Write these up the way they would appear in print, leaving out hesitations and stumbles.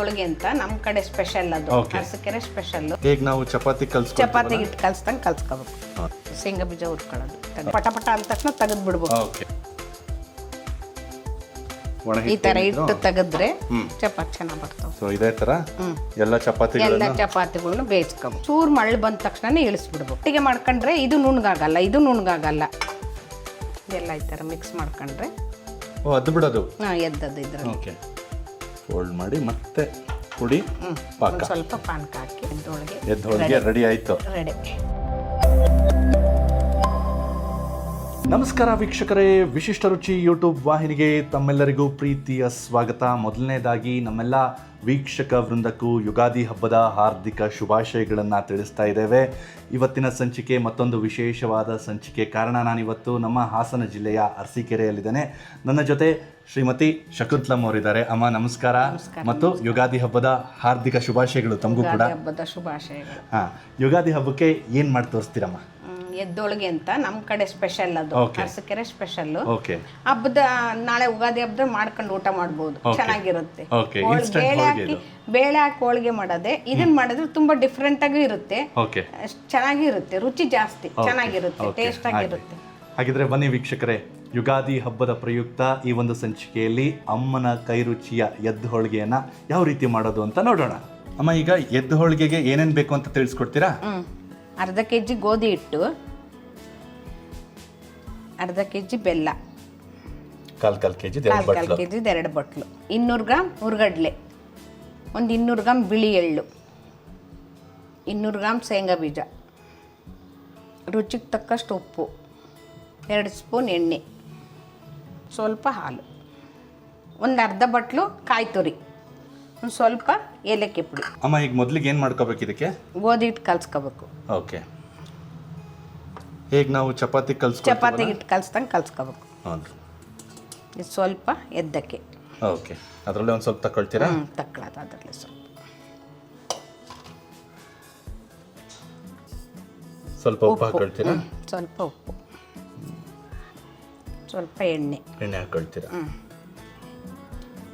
ಎದ್ದೊಳಗೆ ಅಂತ ನಮ್ಮ ಕಡೆ ಸ್ಪೆಷಲ್ ಅದು. ಅರಸೀಕೆರೆ ಸ್ಪೆಷಲ್. ಈಗ ನಾವು ಚಪಾತಿ ಚಪಾತಿ ಹಿಟ್ಟು ಕಲ್ಸ್ದಂಗೆ ಕಲ್ಸ್ಕೋಬೇಕು. ಶೇಂಗಾ ಬೀಜ ಹುರ್ಕೊಳ್ಳೋದು. ಪಟ ಪಟ ಅಂದ ತಕ್ಷಣ ತೆಗೆದು ಬಿಡ್ಬೇಕು. ಈ ತರ ಇಟ್ಟು ತೆಗೆದ್ರೆ ಚಪಾತಿ ಚೆನ್ನಾಗಿ ಬರ್ತಾವೆ. ಸೊ ಇದೇ ತರ ಎಲ್ಲ ಚಪಾತಿಗಳನ್ನ ಬೇಯಿಸ್ಕೋಬೇಕು. ಚೂರು ಮಳ್ಳು ಬಂದ ತಕ್ಷಣ ಇಳಿಸ್ಬಿಡ್ಬೇಕು. ಒಟ್ಟಿಗೆ ಮಾಡ್ಕೊಂಡ್ರೆ ಇದು ನುಣ್ಣಗಾಗಲ್ಲ, ಇದು ನುಣ್ಣಗಾಗಲ್ಲ. ಎಲ್ಲ ಈ ತರ ಮಿಕ್ಸ್ ಮಾಡ್ಕೊಂಡ್ರೆ ಅದು ಬಿಡೋದು. ಎದ್ದದು ಇದ್ರಲ್ಲಿ. ಓಕೆ, ಫೋಲ್ಡ್ ಮಾಡಿ ಮತ್ತೆ ಪುಡಿ ಪಾಕ, ಸ್ವಲ್ಪ ಪಾನಕ ಹಾಕಿ ಎದ್ದೊಳಗೆ ರೆಡಿ ಆಯ್ತು. ರೆಡಿ. ನಮಸ್ಕಾರ ವೀಕ್ಷಕರೇ, ವಿಶಿಷ್ಟ ರುಚಿ ಯೂಟ್ಯೂಬ್ ವಾಹಿನಿಗೆ ತಮ್ಮೆಲ್ಲರಿಗೂ ಪ್ರೀತಿಯ ಸ್ವಾಗತ. ಮೊದಲನೇದಾಗಿ ನಮ್ಮೆಲ್ಲ ವೀಕ್ಷಕ ವೃಂದಕ್ಕೂ ಯುಗಾದಿ ಹಬ್ಬದ ಹಾರ್ದಿಕ ಶುಭಾಶಯಗಳನ್ನು ತಿಳಿಸ್ತಾ ಇದ್ದೇವೆ. ಇವತ್ತಿನ ಸಂಚಿಕೆ ಮತ್ತೊಂದು ವಿಶೇಷವಾದ ಸಂಚಿಕೆ. ಕಾರಣ ನಾನಿವತ್ತು ನಮ್ಮ ಹಾಸನ ಜಿಲ್ಲೆಯ ಅರಸೀಕೆರೆಯಲ್ಲಿದ್ದೇನೆ. ನನ್ನ ಜೊತೆ ಶ್ರೀಮತಿ ಶಕುಂತಲಮ್ಮ ಅವರಿದ್ದಾರೆ. ಅಮ್ಮ ನಮಸ್ಕಾರ. ಮತ್ತು ಯುಗಾದಿ ಹಬ್ಬದ ಹಾರ್ದಿಕ ಶುಭಾಶಯಗಳು ತಮಗೂ ಕೂಡ. ಹಬ್ಬದ ಶುಭಾಶಯಗಳು. ಯುಗಾದಿ ಹಬ್ಬಕ್ಕೆ ಏನು ಮಾಡಿ ತೋರಿಸ್ತೀರಮ್ಮ? ಎದ್ದೊಳಗೆ ಅಂತ ನಮ್ಮ ಕಡೆ ಸ್ಪೆಷಲ್ ಅದು. ಅರಸೀಕೆರೆ ಸ್ಪೆಷಲ್. ಹಬ್ಬದ ನಾಳೆ ಯುಗಾದಿ ಹಬ್ಬದ ಮಾಡ್ಕೊಂಡು ಊಟ ಮಾಡ್ಬೋದು. ಚೆನ್ನಾಗಿರುತ್ತೆ. ಬೇಳೆ ಹಾಕಿ ಹೋಳಿಗೆ ಮಾಡೋದೆ. ಇದನ್ನ ಮಾಡಿದ್ರೆ ತುಂಬಾ ಡಿಫ್ರೆಂಟ್ ಆಗಿ ಇರುತ್ತೆ. ಚೆನ್ನಾಗಿರುತ್ತೆ, ರುಚಿ ಜಾಸ್ತಿ ಚೆನ್ನಾಗಿರುತ್ತೆ, ಟೇಸ್ಟ್ ಆಗಿರುತ್ತೆ. ಹಾಗಿದ್ರೆ ಬನ್ನಿ ವೀಕ್ಷಕರೇ, ಯುಗಾದಿ ಹಬ್ಬದ ಪ್ರಯುಕ್ತ ಈ ಒಂದು ಸಂಚಿಕೆಯಲ್ಲಿ ಅಮ್ಮನ ಕೈ ರುಚಿಯ ಎದ್ದು ಹೋಳಿಗೆಯನ್ನ ಯಾವ ರೀತಿ ಮಾಡೋದು ಅಂತ ನೋಡೋಣ. ಅಮ್ಮ, ಈಗ ಎದ್ದು ಹೋಳಿಗೆಗೆ ಏನೇನ್ ಬೇಕು ಅಂತ ತಿಳಿಸ್ಕೊಡ್ತೀರಾ? ಅರ್ಧ ಕೆಜಿ ಗೋಧಿ ಹಿಟ್ಟು, ಅರ್ಧ ಕೆಜಿ ಬೆಲ್ಲ, ಕಾಲ್ ಕೆಜಿ 2 ಬಟ್ಲು, 200 ಗ್ರಾಮ್ ಹುರ್ಗಡ್ಲೆ, ಒಂದು 200 ಗ್ರಾಮ್ ಬಿಳಿ ಎಳ್ಳು, 200 ಗ್ರಾಮ್ ಶೇಂಗಾ ಬೀಜ, ರುಚಿಗೆ ತಕ್ಕಷ್ಟು ಉಪ್ಪು, 2 ಸ್ಪೂನ್ ಎಣ್ಣೆ, ಸ್ವಲ್ಪ ಹಾಲು, ಒಂದು ಅರ್ಧ ಬಟ್ಲು ಕಾಯಿ ತುರಿ, ಒಂದು ಸ್ವಲ್ಪ ಏಲಕ್ಕಿ ಪುಡಿ. ಅಮ್ಮ, ಈಗ ಮೊದಲಿಗೆ ಏನು ಮಾಡ್ಕೋಬೇಕು? ಇದಕ್ಕೆ ಗೋಧಿ ಹಿಟ್ಟು ಕಲ್ಸ್ಕೋಬೇಕು. ಓಕೆ, ಈಗ ನಾವು ಚಪಾತಿ ಹಿಟ್ಟು ಕಲ್ಸ್ದಂಗೆ ಕಲ್ಸ್ಕೋಬೇಕು. ಇದು ಸ್ವಲ್ಪ ಎದ್ದಕ್ಕೆ. ಓಕೆ, ಅದರಲ್ಲೇ ಒಂದು ಸ್ವಲ್ಪ ತಗೊಳ್ತೀರಾ? ತಗೊಳ್ಳೋದು. ಅದರಲ್ಲೇ ಸ್ವಲ್ಪ ಉಪ್ಪು ಹಾಕೊಳ್ತೀರಾ? ಸ್ವಲ್ಪ ಉಪ್ಪು, ಸ್ವಲ್ಪ ಎಣ್ಣೆ ಹಾಕೊಳ್ತೀರಾ?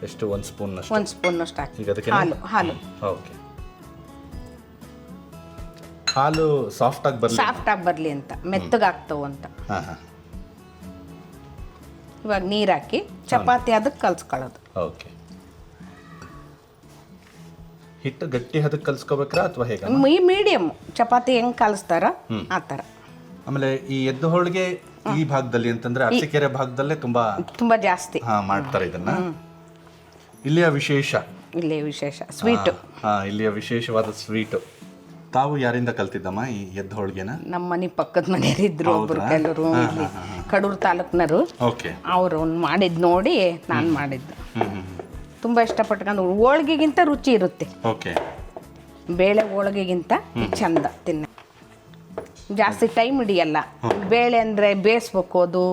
ಎಷ್ಟು? 1 ಸ್ಪೂನ್ ಅಷ್ಟು. 1 ಸ್ಪೂನ್ ಅಷ್ಟು ಹಾಕಿ. ಈಗ ಅದಕ್ಕೆ ಹಾಲು. ಓಕೆ, ಹಾಲು ಸಾಫ್ಟ್ ಆಗಿ ಬರಲಿ ಅಂತ, ಮೆತ್ತಗಾಗ್ತವು ಅಂತ. ಇವಾಗ ನೀರು ಹಾಕಿ ಚಪಾತಿ ಅದಕ್ಕೆ ಕಲ್ಸ್ಕೊಳ್ಳೋದು. ಓಕೆ, ಹಿಟ್ಟು ಗಟ್ಟಿ ಅದಕ್ಕೆ ಕಲ್ಸ್ಕೋಬೇಕಾ ಅಥವಾ ಹೇಗೆ? ಮೀಡಿಯಮ್ ಚಪಾತಿ ಹೆಂಗ್ ಕಲಿಸ್ತಾರ ಆ ಥರ. ಆಮೇಲೆ ಈ ಎದ್ದು ಹೋಳಿಗೆ ಈ ಭಾಗದಲ್ಲಿ ಅಂತಂದ್ರೆ ಅರಸೀಕೆರೆ ಭಾಗದಲ್ಲೇ ತುಂಬಾ ಜಾಸ್ತಿ ಮಾಡ್ತಾರೆ ಇದನ್ನ. ಇಲ್ಲಿಯ ವಿಶೇಷ ಸ್ವೀಟು. ಇಲ್ಲಿಯ ವಿಶೇಷವಾದ ಸ್ವೀಟು. ತಾವು ಯಾರಿಂದ ಕಲ್ತಿದ್ದಮ್ಮ ಈ ಎದ್ದು ಹೋಳಿಗೆನ? ನಮ್ಮ ಮನೆ ಪಕ್ಕದ ಮನೆಯವರಿದ್ರು ಒಬ್ರು, ಕೆಲವರು ಇಲ್ಲಿ ಕಡೂರು ತಾಲೂಕ್ನರು. ಅವರು ಮಾಡಿದ್ ನೋಡಿ ನಾನು ಮಾಡಿದ್ದು. ತುಂಬಾ ಇಷ್ಟಪಟ್ಕೊಂಡು. ಹೋಳಿಗೆಗಿಂತ ರುಚಿ ಇರುತ್ತೆ. ಬೇಳೆ ಹೋಳಿಗೆಗಿಂತ ಚಂದ ತಿನ್ನ. ಜಾಸ್ತಿ ಟೈಮ್ ಹಿಡಿಯಲ್ಲ. ಬೇಳೆ ಅಂದ್ರೆ ಬೇಯಿಸ್ಬೇಕು, ಅದು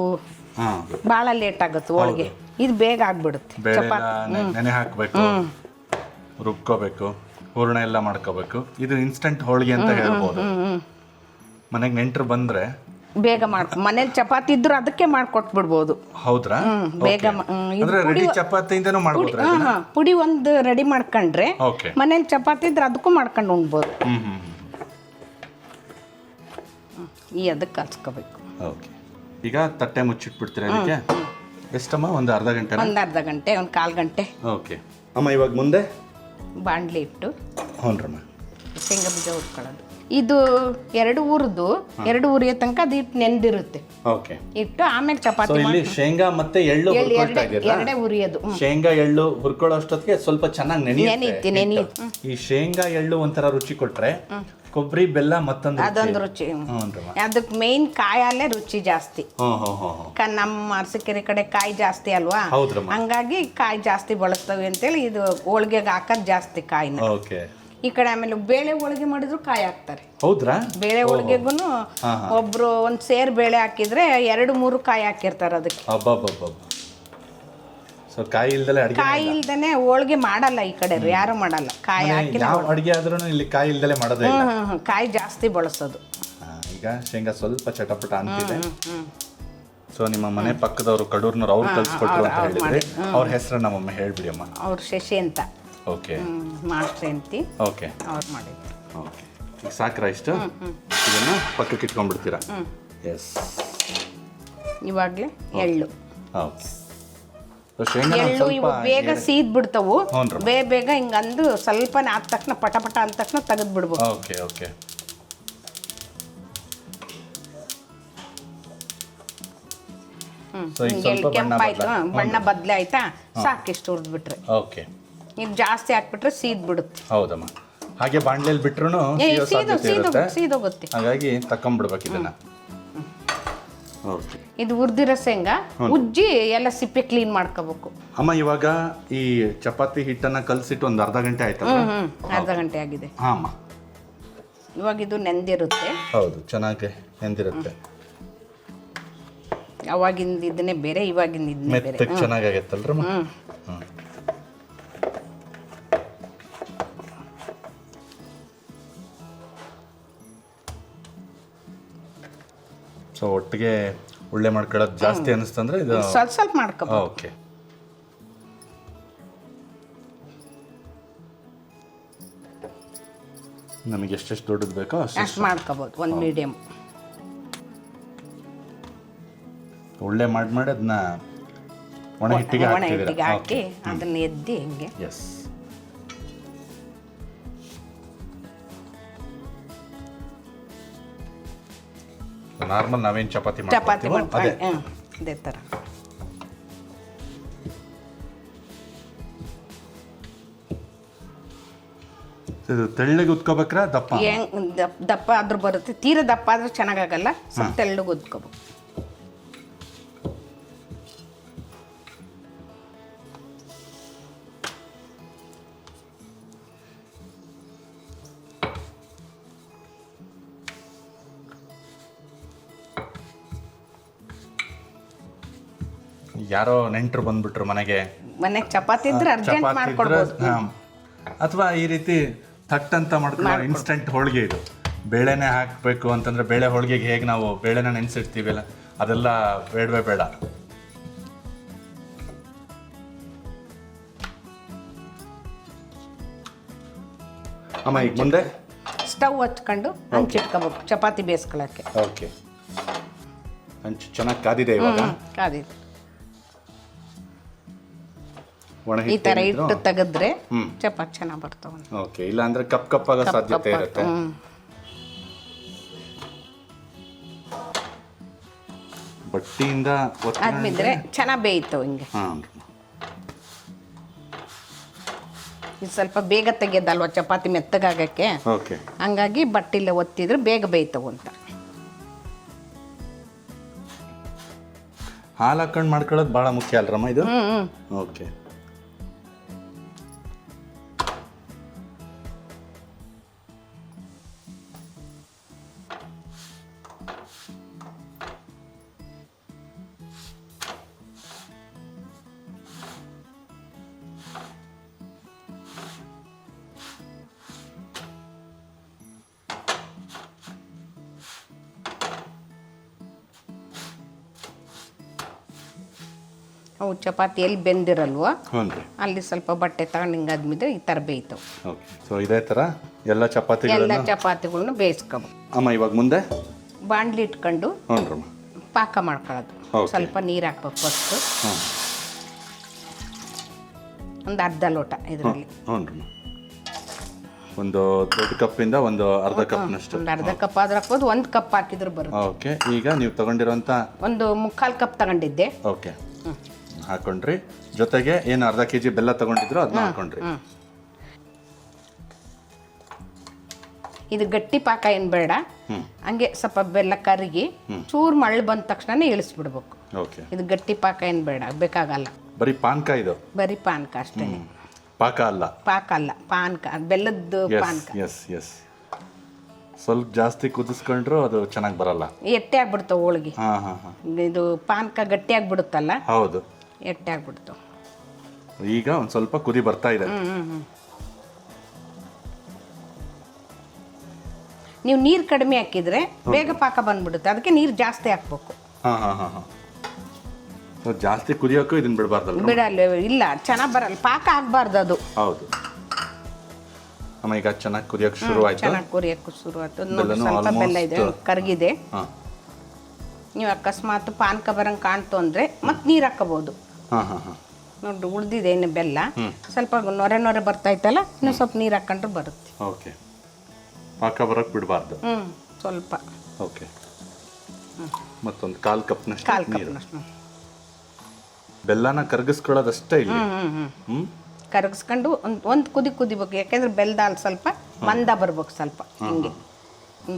ಭಾಳ ಲೇಟ್ ಆಗುತ್ತೆ. ಹೋಳಿಗೆ ಇದು ಬೇಗ ಆಗ್ಬಿಡುತ್ತೆ. ನೆನೆ ಹಾಕಬೇಕು, ರುಬ್ಕೋಬೇಕು, ಹೂರಣ ಎಲ್ಲ ಮಾಡ್ಕೋಬೇಕು. ಇದು ಇನ್ಸ್ಟಂಟ್ ಹೋಳಿಗೆ ಅಂತ ಹೇಳ್ಬೋದು. ಮನೆಗೆ ನೆಂಟರು ಬಂದ್ರೆ ಬೇಗ ಮನೇಲಿ ಚಪಾತಿ ಇದ್ರು ಅದಕ್ಕೆ ಮಾಡ್ಕೊಟ್ಬಿಡ್ಬೋದು. ಹೌದ್ರಾ? ಬೇಗ ಚಪಾತಿಯಿಂದನೂ ಮಾಡ್ಬೋದು. ಪುಡಿ ಒಂದು ರೆಡಿ ಮಾಡ್ಕೊಂಡ್ರೆ ಮನೇಲಿ ಚಪಾತಿ ಇದ್ರೆ ಅದಕ್ಕೂ ಮಾಡ್ಕೊಂಡು ಉಣ್ಬೋದು. ಈ ಅದಕ್ಕೆ ಕಲ್ಸ್ಕೋಬೇಕು. ಈಗ ತಟ್ಟೆ ಮುಚ್ಚಿಟ್ಬಿಡ್ತೀರಾ ಇದಕ್ಕೆ? ಎಷ್ಟಮ್ಮ? ಒಂದು ಅರ್ಧ ಗಂಟೆ? ಒಂದು ಅರ್ಧ ಗಂಟೆ, ಒಂದು 1/4 ಗಂಟೆ. ಓಕೆ ಅಮ್ಮ, ಇವಾಗ ಮುಂದೆ ಬಾಣಲಿ ಇಟ್ಟು ಹ್ಞೂನ್ರಮ್ಮ ಶೇಂಗಾ ಬೀಜ ಹುರ್ಕೊಳ್ಳೋದು. ಇದು 2 ಉರಿಯೋ ತನಕ ಅದು ಹಿಟ್ಟು ನೆಂದಿರುತ್ತೆ. ಇಟ್ಟು ಆಮೇಲೆ ಚಪಾತಿ ಇಲ್ಲಿ ಶೇಂಗಾ ಮತ್ತೆ ಎಳ್ಳು ಎರಡೇ ಉರಿಯೋದು. ಶೇಂಗಾ ಎಳ್ಳು ಹುರ್ಕೊಳ್ಳೋ ಅಷ್ಟೊತ್ತಿಗೆ ಸ್ವಲ್ಪ ಚೆನ್ನಾಗಿ ನೆನೆಯುತ್ತೆ. ಈ ಶೇಂಗಾ ಎಳ್ಳು ಒಂಥರ ರುಚಿ ಕೊಟ್ರೆ, ಕೊಬ್ಬರಿ ಬೆಲ್ಲ ಮತ್ತೊಂದು ಅದೊಂದು ರುಚಿ. ಅದಕ್ಕೆ ಮೇನ್ ಕಾಯಲ್ಲೇ ರುಚಿ ಜಾಸ್ತಿ. ನಮ್ಮ ಅರಸೀಕೆರೆ ಕಡೆ ಕಾಯಿ ಜಾಸ್ತಿ ಅಲ್ವಾ, ಹಂಗಾಗಿ ಕಾಯಿ ಜಾಸ್ತಿ ಬಳಸ್ತವೆ ಅಂತೇಳಿ ಇದು ಹೋಳಿಗೆಗೆ ಹಾಕೋದು ಜಾಸ್ತಿ ಕಾಯಿನ. ಈ ಕಡೆ ಆಮೇಲೆ ಬೇಳೆ ಹೋಳಿಗೆ ಮಾಡಿದ್ರು ಕಾಯಿ ಹಾಕ್ತಾರೆ. ಹೌದ್ರಾ? ಬೇಳೆ ಹೋಳಿಗೆಗೂ ಒಬ್ರು ಒಂದ್ ಸೇರ್ ಬೇಳೆ ಹಾಕಿದ್ರೆ 2-3 ಕಾಯಿ ಹಾಕಿರ್ತಾರೆ ಅದಕ್ಕೆ. ಕಾಯಿ ಇಲ್ದೇನೆ ಹೋಳಿಗೆ ಮಾಡಲ್ಲ ಈ ಕಡೆ, ಯಾರು ಮಾಡಲ್ಲ. ಕಾಯಿ ಹಾಕಿ ಅಡಿಗೆ ಆದ್ರೂ ಇಲ್ಲಿ ಕಾಯಿ ಇಲ್ದಲೆ ಮಾಡೋದೇ ಇಲ್ಲ. ಕಾಯಿ ಜಾಸ್ತಿ ಬಳಸೋದು. ಈಗ ಶೇಂಗಾ ಸ್ವಲ್ಪ ಚಟಪಟ ಅಂತಿದೆ. ಸೊ ನಿಮ್ಮ ಮನೆ ಪಕ್ಕದವರು ಕಡೂರ್ನವ್ರು ಅವ್ರು ಕಲ್ಸ್ಕೊಟ್ರು ಅಂತ ಹೇಳಿದ್ರೆ ಅವ್ರ ಹೆಸರು ನಮ್ಮಮ್ಮ ಹೇಳ್ಬಿಡಿ ಅಮ್ಮ. ಅವ್ರು ಶಶಿ ಅಂತ. ಓಕೆ ಮಾಸ್ಟರ್ ಹೆಂಡ್ತಿ ಓಕೆ ಅವ್ರು ಮಾಡಿದ್ರು. ಓಕೆ ಈಗ ಸಾಕ್ರಾ ಇಷ್ಟು ಇದನ್ನು ಪಕ್ಕಕ್ಕೆ ಇಟ್ಕೊಂಡ್ಬಿಡ್ತೀರಾ? ಎಸ್. ಇವಾಗಲೇ ಎಳ್ಳು ಓಕೆ ಶೇಂಗಾ ಎಳ್ಳು ಇವು ಬೇಗ ಸೀದ್ ಬಿಡ್ತಾವು. ಹ್ಞೂ ಬೇಗ ಹಿಂಗಂದು ಸ್ವಲ್ಪ ಆದ ತಕ್ಷಣ ಪಟ ಅಂದ ತಕ್ಷಣ ತೆಗೆದು ಬಿಡ್ಬೇಕು. ಓಕೆ ಓಕೆ ಕೆಂಪಾಯ್ತು, ಬಣ್ಣ ಬದಲಾಯ್ತಾ ಸಾಕಿಷ್ಟು ಹುರಿದ್ಬಿಟ್ರೆ. ಓಕೆ ಈಗ ಜಾಸ್ತಿ ಹಾಕ್ಬಿಟ್ರೆ ಸೀದ್ ಬಿಡುತ್ತೆ. ಹೌದಮ್ಮ. ಹಾಗೆ ಬಾಣಲೆಯಲ್ಲಿ ಬಿಟ್ರು ಸೀದೋಗುತ್ತೆ. ಹಾಗಾಗಿ ತಕೊಂಡ್ಬಿಡ್ಬೇಕು ಇದನ್ನ. ಓಕೆ ಇದು ಹುರಿದಿರೋ ಶೇಂಗಾ ಉಜ್ಜಿ ಎಲ್ಲ ಸಿಪ್ಪೆ ಕ್ಲೀನ್ ಮಾಡ್ಕೋಬೇಕು. ಅಮ್ಮ ಇವಾಗ ಈ ಚಪಾತಿ ಹಿಟ್ಟನ್ನ ಕಲಸಿಟ್ಟು ಒಂದು ಅರ್ಧ ಗಂಟೆ ಆಯ್ತಲ್ಲ? ಅರ್ಧ ಗಂಟೆ ಆಗಿದೆ. ಹಾಂ ಅಮ್ಮ. ಇವಾಗ ಇದು ನೆಂದಿರುತ್ತೆ. ಹೌದು, ಚೆನ್ನಾಗಿ ನೆಂದಿರುತ್ತೆ. ಅವಾಗಿಂದ ಇದನ್ನೇ ಬೇರೆ, ಇವಾಗಿಂದ ಇದನ್ನೇ ಬೇರೆ. ಮೆತ್ತಗೆ ಚೆನ್ನಾಗಾಗತ್ತಲ್ರಮ್ಮ? ಸೊ ಒಟ್ಟಿಗೆ ಉಳ್ಳೆ ಮಾಡ್ಕೊಳ್ಳೋದು ಜಾಸ್ತಿ ಅನಿಸ್ತಂದ್ರೆ ಇದು ಸ್ವಲ್ಪ ಸ್ವಲ್ಪ ಮಾಡ್ಕೋಬೇಕು. ಓಕೆ. ನಮಗೆ ಎಷ್ಟೆಷ್ಟು ದೊಡ್ಡದು ಬೇಕೋ ಅಷ್ಟು ಮಾಡ್ಕೋಬೋದು. ಒಂದು ಮೀಡಿಯಮ್ ಉಳ್ಳೆ ಮಾಡಿ ಅದನ್ನ ಒಣ ಹಿಟ್ಟಿಗೆ ಹಾಕಿ ಅದನ್ನ ಎದ್ದಿ ಹಿಂಗೆ. ಎಸ್. ನಾರ್ಮಲ್ ನಾವೇನು ಚಪಾತಿ ಮಾಡ್ತೀವಿ ಅದೇ ಥರ. ಇದು ತೆಳ್ಳಗೆ ಉದ್ಕೋಬೇಕ್ರಾ ದಪ್ಪ? ದಪ್ಪ ಆದ್ರೂ ಬರುತ್ತೆ. ತೀರ ದಪ್ಪ ಆದ್ರೆ ಚೆನ್ನಾಗಾಗಲ್ಲ, ಸ್ವಲ್ಪ ತೆಳ್ಳಗೆ ಉದ್ಕೋಬೇಕು. ಯಾರೋ ನೆಂಟರು ಬಂದ್ಬಿಟ್ರು ಮನೆಗೆ ಚಪಾತಿ ಇದ್ರೆ ಅರ್ಜೆಂಟ್ ಮಾಡ್ಕೊಡ್ಬೋದು. ಅಥವಾ ಈ ರೀತಿ ಥಟ್ ಅಂತ ಮಾಡ್ಕೊಂಡು ಇನ್ಸ್ಟಂಟ್ ಹೋಳಿಗೆ. ಇದು ಬೇಳೆನೇ ಹಾಕಬೇಕು ಅಂತಂದ್ರೆ ಬೇಳೆ ಹೋಳಿಗೆಗೆ ಹೇಗೆ ನಾವು ಬೇಳೆನ ನೆನೆಸಿಡ್ತೀವಲ್ಲ ಅದೆಲ್ಲ ಬೇಡವೇ ಬೇಡ. ಅಮ್ಮ ಈಗ ಮುಂದೆ ಸ್ಟವ್ ಹಚ್ಕೊಂಡು ಹಂಚಿಟ್ಕೋಬೇಕು ಚಪಾತಿ ಬೇಯಿಸ್ಕೊಳ್ಳೋಕ್ಕೆ. ಓಕೆ. ಹಂಚು ಚೆನ್ನಾಗಿ ಕಾದಿದೆ ಇವಾಗ? ಕಾದಿದೆ. ಒಣ ಈ ಥರ ಇಟ್ಟು ತೆಗೆದ್ರೆ ಚಪಾತಿ ಚೆನ್ನಾಗಿ ಬರ್ತಾವೆ. ಓಕೆ. ಇಲ್ಲ ಅಂದ್ರೆ ಕಪ್ ಕಪ್ಪಾಗೋ ಸಾಧ್ಯತೆ ಇರುತ್ತೆ. ಬಟ್ಟಿಯಿಂದ ಆದ್ಮಿದ್ರೆ ಚೆನ್ನಾಗಿ ಬೇಯ್ತವೆ ಹಿಂಗೆ. ಇದು ಸ್ವಲ್ಪ ಬೇಗ ತೆಗೆಯೋದಲ್ವ ಚಪಾತಿ ಮೆತ್ತಗಾಗಕ್ಕೆ. ಓಕೆ. ಹಂಗಾಗಿ ಬಟ್ಟಿಲೆ ಒತ್ತಿದ್ರೆ ಬೇಗ ಬೇಯ್ತವು ಅಂತ. ಹಾಲು ಹಾಕೊಂಡು ಮಾಡ್ಕೊಳ್ಳೋದು ಭಾಳ ಮುಖ್ಯ ಅಲ್ರಮ್ಮ ಇದು? ಓಕೆ. ಅವು ಚಪಾತಿ ಎಲ್ಲಿ ಬೆಂದಿರಲ್ವ ಅಲ್ಲಿ ಸ್ವಲ್ಪ ಬಟ್ಟೆ ತಗೊಂಡು ಹಿಂಗಾದ್ಮಿದ್ರೆ ಈ ಥರ ಬೇಯ್ತವೆ. ಓಕೆ. ಸೊ ಇದೇ ಥರ ಎಲ್ಲ ಚಪಾತಿಗಳನ್ನ ಬೇಯಿಸ್ಕೋಬೇಕು. ಅಮ್ಮ ಇವಾಗ ಮುಂದೆ ಬಾಣಲಿ ಇಟ್ಕೊಂಡು ಪಾಕ ಮಾಡ್ಕೊಳ್ಳೋದು. ಸ್ವಲ್ಪ ನೀರು ಹಾಕ್ಬೇಕು ಫಸ್ಟು, ಒಂದು ಅರ್ಧ ಲೋಟ ಇದರಲ್ಲಿ. ಒಂದು ದೊಡ್ಡ ಕಪ್ಪಿಂದ ಒಂದು ಅರ್ಧ ಕಪ್ನಷ್ಟು. ಒಂದು ಅರ್ಧ ಕಪ್ ಆದ್ರೆ ಹಾಕ್ಬೋದು, ಒಂದು ಕಪ್ ಹಾಕಿದ್ರು ಬರುತ್ತೆ. ಓಕೆ. ಈಗ ನೀವು ತಗೊಂಡಿರೋಂಥ ಒಂದು 3/4 ಕಪ್ ತಗೊಂಡಿದ್ದೆ. ಓಕೆ. ಹಾಕೊಂಡ್ರಿ. ಜೊತೆಗೆ ಏನು ಅರ್ಧ kg ಬೆಲ್ಲ ತಗೊಂಡಿದ್ರು ಅದನ್ನ ಹಾಕೊಂಡ್ರಿ. ಇದು ಗಟ್ಟಿ ಪಾಕ ಏನು ಬೇಡ, ಹಂಗೆ ಸ್ವಲ್ಪ ಬೆಲ್ಲ ಕರಗಿ ಚೂರು ಮಳ್ಳು ಬಂದ ತಕ್ಷಣ ಇಳಿಸ್ಬಿಡ್ಬೇಕು. ಓಕೆ. ಇದು ಗಟ್ಟಿ ಪಾಕ ಏನು ಬೇಡ, ಬೇಕಾಗಲ್ಲ. ಬರೀ ಪಾನಕ ಇದು? ಬರೀ ಪಾನಕ ಅಷ್ಟೇ, ಪಾಕ ಅಲ್ಲ. ಪಾಕ ಅಲ್ಲ, ಪಾನಕ, ಬೆಲ್ಲದ್ದು ಪಾನಕ. Yes yes. ಸ್ವಲ್ಪ ಜಾಸ್ತಿ ಕುದಿಸ್ಕೊಂಡ್ರು ಅದು ಚೆನ್ನಾಗಿ ಬರಲ್ಲ, ಎಟ್ಟೆ ಆಗ್ಬಿಡ್ತಾವ ಹೋಳಿಗೆ. ಇದು ಪಾನಕ ಗಟ್ಟಿ ಆಗ್ಬಿಡುತ್ತಲ್ಲ. ಹೌದು, ಎಟ್ಟೆ ಆಗ್ಬಿಡ್ತಾವ. ಈಗ ಒಂದು ಸ್ವಲ್ಪ ಕುದಿ ಬರ್ತಾ ಇದೆ. ನೀವು ನೀರು ಕಡಿಮೆ ಹಾಕಿದ್ರೆ ಬೇಗ ಪಾಕ ಬಂದ್ಬಿಡುತ್ತೆ, ಅದಕ್ಕೆ ನೀರು ಜಾಸ್ತಿ ಹಾಕ್ಬೇಕು. ಜಾಸ್ತಿ ಕುದಿಯೋಕ್ಕೂ ಇದನ್ನ ಬಿಡಬಾರ್ದಲ್ಲ? ಬಿಡಲ್ಲ, ಇಲ್ಲ ಚೆನ್ನಾಗಿ ಬರಲ್ಲ, ಪಾಕ ಆಗಬಾರ್ದು ಅದು. ಹೌದು. ಅಮ್ಮ ಈಗ ಚೆನ್ನಾಗಿ ಕುದಿಯೋಕೆ ಶುರು ಆಯ್ತು. ಚೆನ್ನಾಗಿ ಕುರಿಯೋಕ್ಕೂ ಶುರು ಆಯ್ತು. ನೋಡಿ ಬೆಲ್ಲನೂ ಸ್ವಲ್ಪ ಬೆಲ್ಲ ಇದೆ, almost- ಕರಗಿದೆ. ಹಾಂ ನೀವು ಅಕಸ್ಮಾತ್ ಪಾನಕ ಬರಂಗೆ ಕಾಣ್ತು ಅಂದರೆ ಮತ್ತೆ ನೀರು ಹಾಕೋಬೋದು. ಹಾಂ ಹಾಂ ಹಾಂ ನೋಡಿ ಉಳಿದಿದೆ ಇನ್ನು ಬೆಲ್ಲ, ಸ್ವಲ್ಪ ನೊರೆ ಬರ್ತಾ ಇತ್ತಲ್ಲ, ಇನ್ನು ಸ್ವಲ್ಪ ನೀರು ಹಾಕೊಂಡ್ರೆ ಬರುತ್ತೆ. ಓಕೆ, ಪಾಕ ಬರೋಕ್ಕೆ ಬಿಡಬಾರ್ದು. ಸ್ವಲ್ಪ ಓಕೆ, ಮತ್ತೊಂದು 1/4 ಕಪ್ನಷ್ಟು ಕಾಲು ನೀರು. ಕಪ್ನಷ್ಟು ಬೆಲ್ಲನ ಕರಗಿಸ್ಕೊಳ್ಳೋದಷ್ಟೇ ಇಲ್ಲಿ. ಹ್ಞೂ ಕರಗಿಸ್ಕೊಂಡು ಒಂದು ಕುದಿಬೇಕು. ಯಾಕೆಂದ್ರೆ ಬೆಲ್ಲದ ಹಾಲು ಸ್ವಲ್ಪ ಮಂದ ಬರ್ಬೇಕು, ಸ್ವಲ್ಪ ಹಿಂಗೆ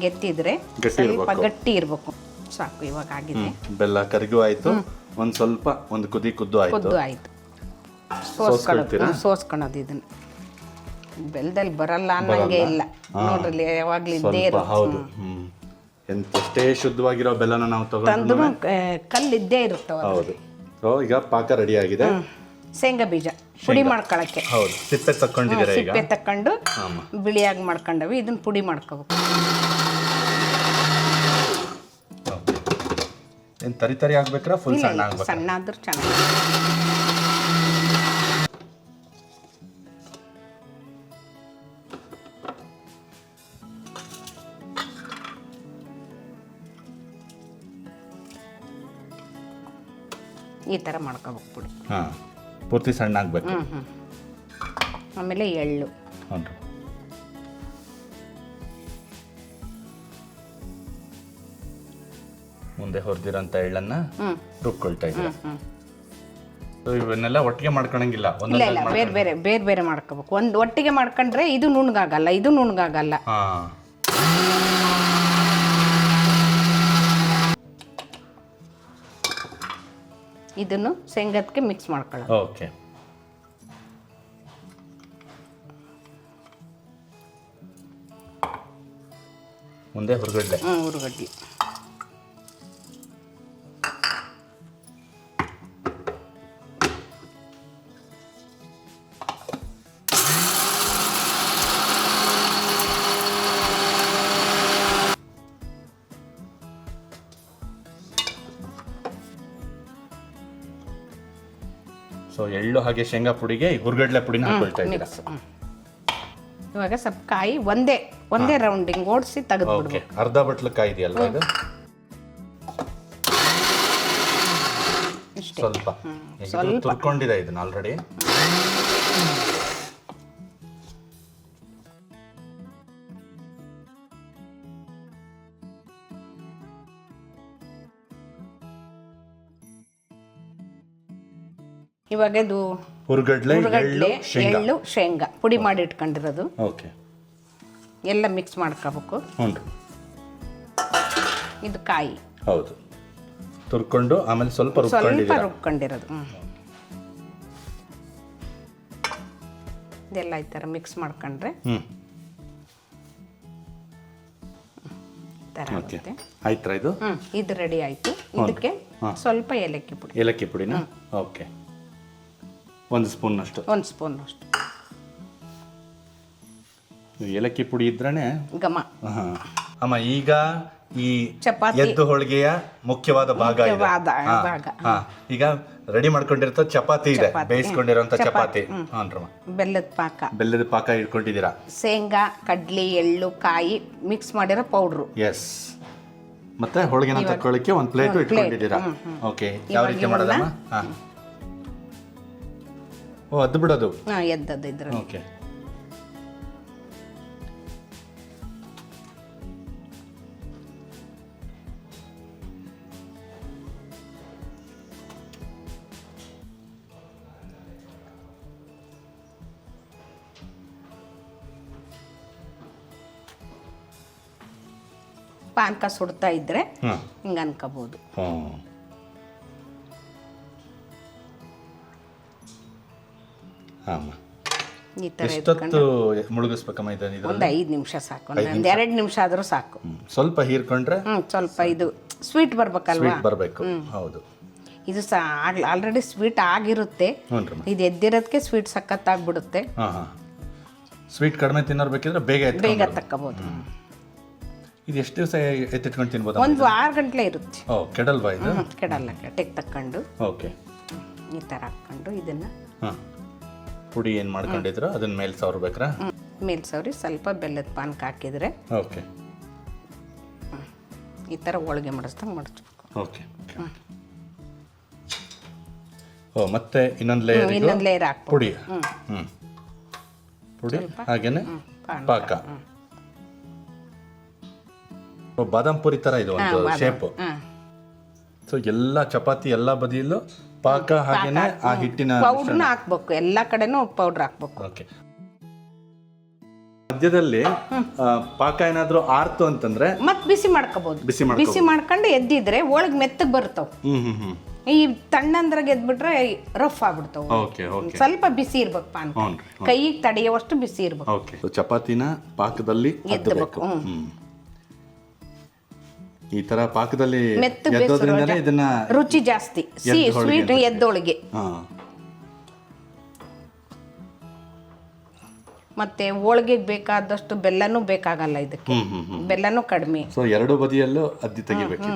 ಎತ್ತಿದ್ರೆ ಸ್ವಲ್ಪ ಗಟ್ಟಿ ಇರಬೇಕು. ಸಾಕು, ಇವಾಗ ಆಗಿದೆ. ಬೆಲ್ಲ ಕರಗೂ ಆಯ್ತು, ಒಂದು ಕುದಿ ಕುದ್ದು ಆಯ್ತು. ಸೋಸ್ಕೊಳ್ಳೋದು ಇದನ್ನ. ಬೆಲ್ಲದಲ್ಲಿ ಬರಲ್ಲ ಅನ್ನಂಗೆ ಇಲ್ಲ ನೋಡ್ರಿ, ಯಾವಾಗ್ಲೂ ಇದ್ದೇ ಸ್ವಲ್ಪ ಇರುತ್ತೆ. ಹೌದು. ಎಷ್ಟೇ ಶುದ್ಧವಾಗಿರೋ ಬೆಲ್ಲನ ನಾವು ತಗೊಂಡು ತಂದ್ರು ಕಲ್ಲಿದ್ದೇ ಇರುತ್ತೆ. ಹೌದು. ಸೊ ಈಗ ಪಾಕ ರೆಡಿ ಆಗಿದೆ. ಶೇಂಗಾ ಬೀಜ ಪುಡಿ ಮಾಡ್ಕೊಳಕ್ಕೆ. ಹೌದು, ಸಿಪ್ಪೆ ತಕ್ಕೊಂಡಿದ್ದೀರಾ ಈಗ? ಸಿಪ್ಪೆ ತಕ್ಕೊಂಡು ಬಿಳಿಯಾಗಿ ಮಾಡ್ಕೊಂಡವಿ. ಇದನ್ನ ಪುಡಿ ಮಾಡ್ಕೋಬೇಕು. ಏನು ತರಿ ಆಗ್ಬೇಕ್ರಾ ಫುಲ್ ಸಣ್ಣ ಆಗ್ಬೇಕು? ಸಣ್ಣ ಆದ್ರೂ ಚೆನ್ನಾಗಿ. ಈ ಥರ ಮಾಡ್ಕೋಬೇಕು ಪುಡಿ. ಹಾಂ, ಪೂರ್ತಿ ಸಣ್ಣ ಆಗ್ಬೇಕು. ಆಮೇಲೆ ಎಳ್ಳು. ಹ್ಞೂ, ಮುಂದೆ ಹೊರದಿರೋಂಥ ಎಳ್ಳನ್ನ ರುಬ್ಕೊಳ್ತಾ ಇದ್ದೀರಾ. ಸೊ ಇವನ್ನೆಲ್ಲ ಒಟ್ಟಿಗೆ ಮಾಡ್ಕೊಳಂಗಿಲ್ಲ, ಇಲ್ಲ ಬೇರೆ ಬೇರೆ ಮಾಡ್ಕೋಬೇಕು. ಒಂದು ಒಟ್ಟಿಗೆ ಮಾಡ್ಕೊಂಡ್ರೆ ಇದು ನುಣ್ಣಗಾಗಲ್ಲ, ಇದು ನುಣ್ಣಗಾಗಲ್ಲ. ಹಾಂ, ಇದನ್ನು ಶೇಂಗಾದಕ್ಕೆ ಮಿಕ್ಸ್ ಮಾಡ್ಕೊಳ್ಳೋದು. ಓಕೆ. ಮುಂದೆ ಹುರ್ಗಡ್ಲೆ. ಹುರುಗಡ್ಲೆ. ಸೊ ಎಳ್ಳು ಹಾಗೆ ಶೇಂಗಾ ಪುಡಿಗೆ ಹುರ್ಗಡ್ಲೆ ಪುಡಿನ ಹಾಕೊಳ್ತಾ ಇದ್ದೀರಾ. ಇವಾಗ ಸ್ವಲ್ಪ ಕಾಯಿ ಒಂದೇ ರೌಂಡಿಂಗ್ ಓಡಿಸಿ ತೆಗೆದ್ಬಿಡ್ಬೇಕು. ಅರ್ಧ ಬಟ್ಲು ಕಾಯಿ ಇದೆಯಲ್ವಾ ಇದು? ಸ್ವಲ್ಪ ತುರ್ಕೊಂಡಿದೆ ಇದನ್ನ ಆಲ್ರೆಡಿ. ಇವಾಗ ಇದು ಹುರ್ಗಡ್ಲೆ, ಎಳ್ಳು, ಶೇಂಗಾ ಪುಡಿ ಮಾಡಿ ಇಟ್ಕೊಂಡಿರೋದು. ಓಕೆ, ಎಲ್ಲ ಮಿಕ್ಸ್ ಮಾಡ್ಕೋಬೇಕು. ಹ್ಞೂ, ಇದು ಕಾಯಿ. ಹೌದು, ತುರ್ಕೊಂಡು ಆಮೇಲೆ ಸ್ವಲ್ಪ ರುಬ್ಕೊಂಡಿರೋದು. ಇದೆಲ್ಲ ಈ ಥರ ಮಿಕ್ಸ್ ಮಾಡ್ಕೊಂಡ್ರೆ ಆಯ್ತಾ ಇದು? ಇದು ರೆಡಿ ಆಯ್ತು. ಇದಕ್ಕೆ ಸ್ವಲ್ಪ ಏಲಕ್ಕಿ ಪುಡಿನ. ಓಕೆ, 1 ಸ್ಪೂನ್ ಅಷ್ಟು. 1 ಸ್ಪೂನ್ ಅಷ್ಟು ಏಲಕ್ಕಿ ಪುಡಿ ಇದ್ರೇನೆ ಘಮ. ಅಮ್ಮ, ಈಗ ಈ ಚಪಾತಿ ಎದ್ದು ಹೋಳಿಗೆಯ ಮುಖ್ಯವಾದ ಭಾಗ ಇದೆ. ಈಗ ರೆಡಿ ಮಾಡ್ಕೊಂಡಿರೋ ಚಪಾತಿ ಇದೆ, ಬೇಯಿಸ್ಕೊಂಡಿರೋಂಥ ಚಪಾತಿ. ಬೆಲ್ಲದ ಪಾಕ ಇಟ್ಕೊಂಡಿದ್ದೀರಾ. ಶೇಂಗಾ, ಕಡ್ಲಿ, ಎಳ್ಳು, ಕಾಯಿ ಮಿಕ್ಸ್ ಮಾಡಿರೋ ಪೌಡ್ರು. ಎಸ್, ಮತ್ತೆ ಹೋಳಿಗೆನ ತಕ್ಕೊಳ್ಳಿಕ್ಕೆ ಒಂದು ಪ್ಲೇಟು ಇಟ್ಕೊಂಡಿದ್ದೀರಾ. ಓಕೆ, ಯಾವ ರೀತಿ ಮಾಡೋದಮ್ಮ? ಓ, ಅದು ಬಿಡೋದು. ಎದ್ದದ್ದು ಇದ್ರಲ್ಲಿ. ಓಕೆ, ಪಾನಕ ಸುಡ್ತಾ ಇದ್ರೆ ಹಿಂಗೆ ಅನ್ಕೋಬಹುದು. ಈ ಥರ ಎಷ್ಟೊತ್ತು ಮುಳುಗಿಸ್ಬೇಕಮ್ಮ ಇದನ್ನ? ಒಂದು 5 ನಿಮಿಷ ಸಾಕು, ಒಂದು 2 ನಿಮಿಷ ಆದರೂ ಸಾಕು. ಸ್ವಲ್ಪ ಹೀರ್ಕೊಂಡ್ರೆ ಸ್ವಲ್ಪ ಇದು ಸ್ವೀಟ್ ಬರ್ಬೇಕಲ್ವಾ? ಬರಬೇಕು. ಹೌದು, ಇದು ಆಲ್ರೆಡಿ ಸ್ವೀಟ್ ಆಗಿರುತ್ತೆ. ಇದು ಎದ್ದಿರೋದಕ್ಕೆ ಸ್ವೀಟ್ ಸಖತ್ತಾಗ್ಬಿಡುತ್ತೆ. ಸ್ವೀಟ್ ಕಡಿಮೆ ತಿನ್ನೋರು ಬೇಕಿದ್ರೆ ಬೇಗ ತಕ್ಕೋಬಹುದು. ಇದು ಎಷ್ಟು ದಿವಸ ಎತ್ತಿಟ್ಕೊಂಡು ತಿನ್ಬೋದು? ಒಂದು 6 ಗಂಟೆ ಇರುತ್ತೆ. ಕೆಡಲ್ವಾ ಇದು? ಕೆಡಲ್ಲ, ಕೆಟ್ಟೆಗೆ ತಕ್ಕೊಂಡು ಓಕೆ, ಈ ಥರ ಹಾಕ್ಕೊಂಡು ಇದನ್ನ ಪುಡಿ ಏನು ಮಾಡ್ಕೊಂಡಿದ್ರು ಅದನ್ನ ಮೇಲೆ ಸವರ್ಬೇಕ್ರಾ? ಮೇಲೆ ಸವರಿ ಸ್ವಲ್ಪ ಬೆಲ್ಲದ ಪಾನಕ ಹಾಕಿದರೆ ಓಕೆ ಈ ಥರ ಹೋಳಿಗೆ ಮಾಡಿಸ್ದಂಗೆ ಮಾಡಿಸ್ಬೇಕು. ಓಕೆ ಓ ಮತ್ತೆ ಇನ್ನೊಂದು ಲೇಯರ್ ಹಾಕ್ಬೇಕು. ಪುಡಿ ಪುಡಿ ಹಾಗೇನೆ ಪಾಕ. ಬಾದಾಮ್ ಪುರಿ ಥರ ಇದು ಒಂದು ಶೇಪು. ಸೊ ಎಲ್ಲ ಚಪಾತಿ ಎಲ್ಲ ಬದಿಯಲ್ಲೂ ಪಾಕ ಹಾಗೇನೆ ಆ ಹಿಟ್ಟಿನ ಪೌಡ್ರನ್ನ ಹಾಕ್ಬೇಕು, ಎಲ್ಲ ಕಡೆನೂ ಪೌಡ್ರ್ ಹಾಕ್ಬೇಕು. ಓಕೆ. ಮಧ್ಯದಲ್ಲಿ ಪಾಕ ಏನಾದ್ರೂ ಆರ್ತು ಅಂತಂದ್ರೆ ಮತ್ತೆ ಬಿಸಿ ಮಾಡ್ಕೋಬಹುದು. ಬಿಸಿ ಮಾಡ್ಕೊಂಡು ಎದ್ದಿದ್ರೆ ಹೋಳಿಗೆ ಮೆತ್ತಗೆ ಬರ್ತಾವ. ಈ ತಣ್ಣಂದ್ರಾಗ ಎದ್ಬಿಟ್ರೆ ರಫ್ ಆಗ್ಬಿಡ್ತಾವ. ಸ್ವಲ್ಪ ಬಿಸಿ ಇರ್ಬೇಕು ಪಾನಕ, ಕೈಗೆ ತಡೆಯುವಷ್ಟು ಬಿಸಿ ಇರ್ಬೇಕು. ಓಕೆ. ಚಪಾತಿನ ಪಾಕದಲ್ಲಿ ಎದ್ದಬೇಕು. ಈ ತರ ಪಾಕದಲ್ಲಿ ಎದ್ದೋದ್ರಿಂದಲೇ ಇದನ್ನ ರುಚಿ ಜಾಸ್ತಿ, ಸ್ವೀಟ್ ಎದ್ದೊಳಗೆ. ಮತ್ತೆ ಹೋಳಿಗೆಗೆ ಬೇಕಾದಷ್ಟು ಬೆಲ್ಲನೂ ಬೇಕಾಗಲ್ಲ ಇದಕ್ಕೆ, ಬೆಲ್ಲನೂ ಕಡಿಮೆ. ಸೊ ಎರಡು ಬದಿಯಲ್ಲೂ ಅದ್ದಿ ತೆಗಿಬೇಕು.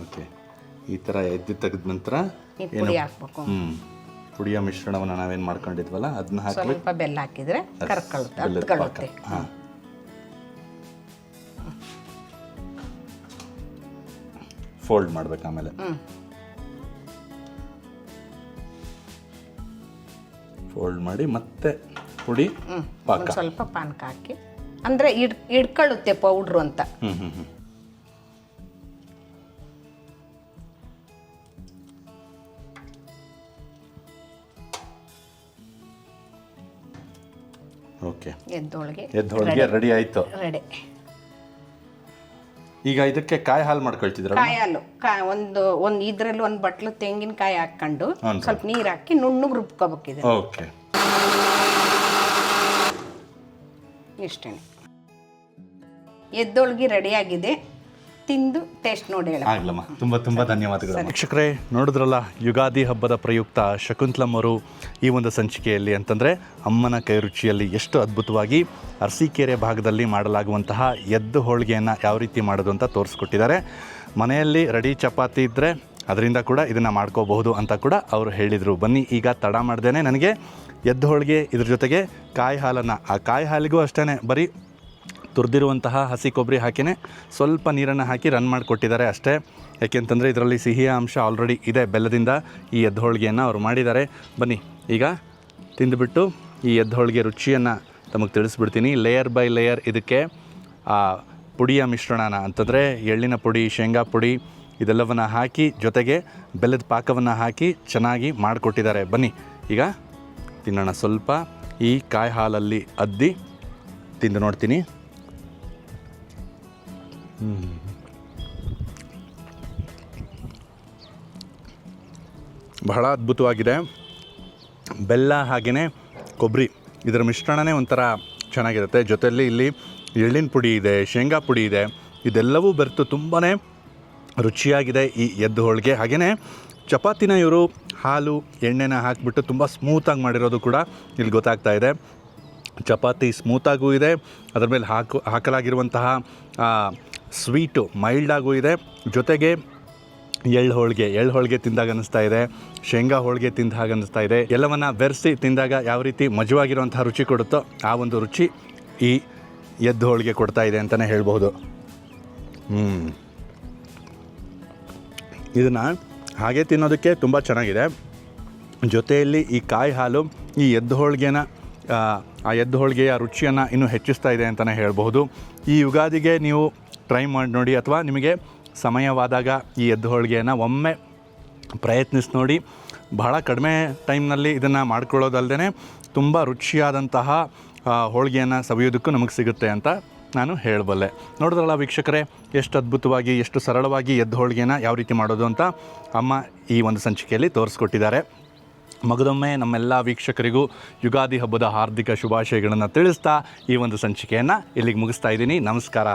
ಓಕೆ. ಈ ತರ ಎದ್ದಿ ತೆಗೆದ ನಂತರ ಪುಡಿ ಹಾಕ್ಬೇಕು. ಪುಡಿಯ ಮಿಶ್ರಣವನ್ನು ನಾವೇನು ಮಾಡ್ಕೊಂಡಿದ್ವಲ್ಲ ಅದನ್ನ ಹಾಕಿ ಸ್ವಲ್ಪ ಬೆಲ್ಲ ಹಾಕಿದ್ರೆ ಕರ್ಕೊಳ್ಳುತ್ತೆ. ಫೋಲ್ಡ್ ಮಾಡ್ಬೇಕು. ಆಮೇಲೆ ಫೋಲ್ಡ್ ಮಾಡಿ ಮತ್ತೆ ಪುಡಿ ಪಾಕ ಸ್ವಲ್ಪ ಪಾನಕ ಹಾಕಿ, ಅಂದ್ರೆ ಹಿಡ್ಕೊಳ್ಳುತ್ತೆ ಪೌಡ್ರು ಅಂತ. ಓಕೆ. ಎದ್ದೊಳಗೆ ರೆಡಿ ಆಯ್ತು. ರೆಡಿ. ಈಗ ಇದಕ್ಕೆ ಕಾಯಿ ಹಾಲು ಮಾಡ್ಕೊಳ್ತಿದ್ರ? ಕಾಯಿ ಹಾಲು ಒಂದು ಇದ್ರಲ್ಲಿ ಒಂದು ಬಟ್ಲು ತೆಂಗಿನಕಾಯಿ ಹಾಕೊಂಡು ಸ್ವಲ್ಪ ನೀರು ಹಾಕಿ ನುಣ್ಣಗೆ ರುಬ್ಕೋಬೇಕಿದೆ. ಓಕೆ. ಇಷ್ಟೇ. ಎದ್ದೊಳಗೆ ರೆಡಿ ಆಗಿದೆ. ತಿಂದು ಟೇಸ್ಟ್ ನೋಡಿ ಹೇಳ. ಆಗ್ಲಮ್ಮ, ತುಂಬ ಧನ್ಯವಾದಗಳು. ವೀಕ್ಷಕರೇ, ನೋಡಿದ್ರಲ್ಲ, ಯುಗಾದಿ ಹಬ್ಬದ ಪ್ರಯುಕ್ತ ಶಕುಂತಲಮ್ಮ ಅವರು ಈ ಒಂದು ಸಂಚಿಕೆಯಲ್ಲಿ ಅಂತಂದರೆ ಅಮ್ಮನ ಕೈ ರುಚಿಯಲ್ಲಿ ಎಷ್ಟು ಅದ್ಭುತವಾಗಿ ಅರಸೀಕೆರೆ ಭಾಗದಲ್ಲಿ ಮಾಡಲಾಗುವಂತಹ ಎದ್ದು ಹೋಳಿಗೆಯನ್ನು ಯಾವ ರೀತಿ ಮಾಡೋದು ಅಂತ ತೋರಿಸ್ಕೊಟ್ಟಿದ್ದಾರೆ. ಮನೆಯಲ್ಲಿ ರೆಡಿ ಚಪಾತಿ ಇದ್ದರೆ ಅದರಿಂದ ಕೂಡ ಇದನ್ನು ಮಾಡ್ಕೋಬಹುದು ಅಂತ ಕೂಡ ಅವರು ಹೇಳಿದರು. ಬನ್ನಿ, ಈಗ ತಡ ಮಾಡ್ದೇನೆ ನನಗೆ ಎದ್ದು ಹೋಳಿಗೆ ಇದ್ರ ಜೊತೆಗೆ ಕಾಯಿ ಹಾಲನ್ನು, ಆ ಕಾಯಿ ಹಾಲಿಗೂ ಅಷ್ಟೇ ಬರೀ ತುರಿದಿರುವಂತಹ ಹಸಿ ಕೊಬ್ಬರಿ ಹಾಕಿನೇ ಸ್ವಲ್ಪ ನೀರನ್ನು ಹಾಕಿ ರನ್ ಮಾಡಿಕೊಟ್ಟಿದ್ದಾರೆ ಅಷ್ಟೇ. ಯಾಕೆಂತಂದರೆ ಇದರಲ್ಲಿ ಸಿಹಿಯ ಅಂಶ ಆಲ್ರೆಡಿ ಇದೆ ಬೆಲ್ಲದಿಂದ. ಈ ಎದ್ದು ಹೋಳಿಗೆಯನ್ನು ಅವರು ಮಾಡಿದ್ದಾರೆ. ಬನ್ನಿ ಈಗ ತಿಂದುಬಿಟ್ಟು ಈ ಎದ್ದು ಹೋಳಿಗೆ ರುಚಿಯನ್ನು ತಮಗೆ ತಿಳಿಸ್ಬಿಡ್ತೀನಿ. ಲೇಯರ್ ಬೈ ಲೇಯರ್ ಇದಕ್ಕೆ ಆ ಪುಡಿಯ ಮಿಶ್ರಣನ ಅಂತಂದರೆ ಎಳ್ಳಿನ ಪುಡಿ, ಶೇಂಗಾ ಪುಡಿ ಇದೆಲ್ಲವನ್ನು ಹಾಕಿ ಜೊತೆಗೆ ಬೆಲ್ಲದ ಪಾಕವನ್ನು ಹಾಕಿ ಚೆನ್ನಾಗಿ ಮಾಡಿಕೊಟ್ಟಿದ್ದಾರೆ. ಬನ್ನಿ ಈಗ ತಿನ್ನೋಣ. ಸ್ವಲ್ಪ ಈ ಕಾಯಿ ಹಾಲಲ್ಲಿ ಅದ್ದಿ ತಿಂದು ನೋಡ್ತೀನಿ. ಬಹಳ ಅದ್ಭುತವಾಗಿದೆ. ಬೆಲ್ಲ ಹಾಗೆಯೇ ಕೊಬ್ಬರಿ ಇದರ ಮಿಶ್ರಣನೇ ಒಂಥರ ಚೆನ್ನಾಗಿರುತ್ತೆ. ಜೊತೆಯಲ್ಲಿ ಇಲ್ಲಿ ಎಳ್ಳಿನ ಪುಡಿ ಇದೆ, ಶೇಂಗಾ ಪುಡಿ ಇದೆ, ಇದೆಲ್ಲವೂ ಬೆರೆತು ತುಂಬಾ ರುಚಿಯಾಗಿದೆ ಈ ಎದ್ದು ಹೋಳಿಗೆ. ಹಾಗೆಯೇ ಚಪಾತಿನ ಇವರು ಹಾಲು ಎಣ್ಣೆನ ಹಾಕಿಬಿಟ್ಟು ತುಂಬ ಸ್ಮೂತಾಗಿ ಮಾಡಿರೋದು ಕೂಡ ಇಲ್ಲಿ ಗೊತ್ತಾಗ್ತಾ ಇದೆ. ಚಪಾತಿ ಸ್ಮೂತಾಗೂ ಇದೆ, ಅದರ ಮೇಲೆ ಹಾಕಲಾಗಿರುವಂತಹ ಸ್ವೀಟು ಮೈಲ್ಡಾಗೂ ಇದೆ. ಜೊತೆಗೆ ಎಳ್ಳು ಹೋಳಿಗೆ ತಿಂದಾಗ ಅನ್ನಿಸ್ತಾ ಇದೆ, ಶೇಂಗಾ ಹೋಳಿಗೆ ತಿಂದ ಹಾಗೆ ಅನ್ನಿಸ್ತಾ ಇದೆ. ಎಲ್ಲವನ್ನು ಬೆರೆಸಿ ತಿಂದಾಗ ಯಾವ ರೀತಿ ಮಜವಾಗಿರುವಂತಹ ರುಚಿ ಕೊಡುತ್ತೋ ಆ ಒಂದು ರುಚಿ ಈ ಎದ್ದು ಹೋಳಿಗೆ ಕೊಡ್ತಾ ಇದೆ ಅಂತಲೇ ಹೇಳ್ಬೋದು. ಇದನ್ನು ಹಾಗೆ ತಿನ್ನೋದಕ್ಕೆ ತುಂಬ ಚೆನ್ನಾಗಿದೆ. ಜೊತೆಯಲ್ಲಿ ಈ ಕಾಯಿ ಹಾಲು ಈ ಎದ್ದು ಹೋಳಿಗೆನ ಆ ಎದ್ದು ಹೋಳಿಗೆಯ ರುಚಿಯನ್ನು ಇನ್ನೂ ಹೆಚ್ಚಿಸ್ತಾ ಇದೆ ಅಂತಲೇ ಹೇಳ್ಬೋದು. ಈ ಯುಗಾದಿಗೆ ನೀವು ಟ್ರೈ ಮಾಡಿ ನೋಡಿ, ಅಥವಾ ನಿಮಗೆ ಸಮಯವಾದಾಗ ಈ ಎದ್ದು ಹೋಳಿಗೆಯನ್ನು ಒಮ್ಮೆ ಪ್ರಯತ್ನಿಸಿ ನೋಡಿ. ಬಹಳ ಕಡಿಮೆ ಟೈಮ್ನಲ್ಲಿ ಇದನ್ನು ಮಾಡ್ಕೊಳ್ಳೋದಲ್ಲದೆ ತುಂಬ ರುಚಿಯಾದಂತಹ ಹೋಳಿಗೆಯನ್ನು ಸವಿಯೋದಕ್ಕೂ ನಮಗೆ ಸಿಗುತ್ತೆ ಅಂತ ನಾನು ಹೇಳಬಲ್ಲೆ. ನೋಡಿದ್ರಲ್ಲ ವೀಕ್ಷಕರೇ, ಎಷ್ಟು ಅದ್ಭುತವಾಗಿ ಎಷ್ಟು ಸರಳವಾಗಿ ಎದ್ದು ಹೋಳಿಗೆನ ಯಾವ ರೀತಿ ಮಾಡೋದು ಅಂತ ಅಮ್ಮ ಈ ಒಂದು ಸಂಚಿಕೆಯಲ್ಲಿ ತೋರಿಸ್ಕೊಟ್ಟಿದ್ದಾರೆ. ಮಗದೊಮ್ಮೆ ನಮ್ಮೆಲ್ಲ ವೀಕ್ಷಕರಿಗೂ ಯುಗಾದಿ ಹಬ್ಬದ ಹಾರ್ದಿಕ ಶುಭಾಶಯಗಳನ್ನು ತಿಳಿಸ್ತಾ ಈ ಒಂದು ಸಂಚಿಕೆಯನ್ನು ಇಲ್ಲಿಗೆ ಮುಗಿಸ್ತಾ ಇದ್ದೀನಿ. ನಮಸ್ಕಾರ.